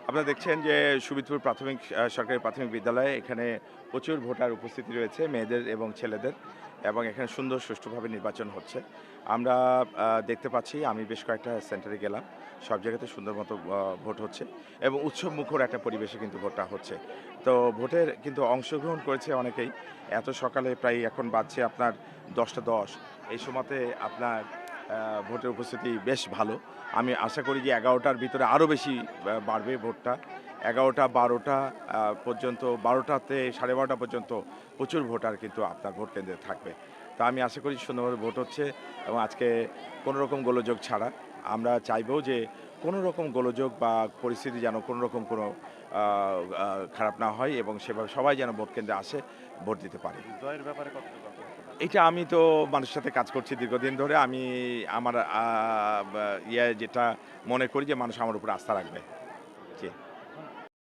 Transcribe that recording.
আপনারা দেখছেন যে সুবিদপুর প্রাথমিক সরকারি প্রাথমিক বিদ্যালয়ে এখানে প্রচুর ভোটার উপস্থিতি রয়েছে মেয়েদের এবং ছেলেদের এবং এখানে সুন্দর সুষ্ঠুভাবে নির্বাচন হচ্ছে। আমরা দেখতে পাচ্ছি আমি বেশ কয়েকটা সেন্টারে গেলাম। সব জায়গাতে সুন্দর মতো ভোট হচ্ছে এবং উৎসবমুখর একটা পরিবেশে কিন্তু ভোটটা হচ্ছে। তো ভোটের কিন্তু অংশগ্রহণ করেছে অনেকেই। এত সকালে প্রায় এখন বাজছে আপনার ১০টা ১০। এই সময়তে আপনার ভোটের উপস্থিতি বেশ ভালো। আমি আশা করি যে ১১টার ভিতরে আরও বেশি বাড়বে ভোটটা। ১১টা ১২টা পর্যন্ত ১২টাতে ১২:৩০ পর্যন্ত প্রচুর ভোটার কিন্তু আপনার ভোট কেন্দ্রে থাকবে। তো আমি আশা করি সুন্দরভাবে ভোট হচ্ছে এবং আজকে কোনো রকম গোলযোগ ছাড়া আমরা চাইবো যে কোনো রকম গোলযোগ বা পরিস্থিতি যেন কোনো রকম কোনো আ আ খারাপ না হয় এবং সেভাবে সবাই যেন ভোট কেন্দ্রে আসে, ভোট দিতে পারে। জয়ের ব্যাপারে কতটুকু আশা করতে পারেন? এইটা আমি তো মানুষের সাথে কাজ করছি দীর্ঘদিন ধরে। আমি আমার বা যেটা মনে করি যে মানুষ আমার উপর আস্থা রাখবে। জি।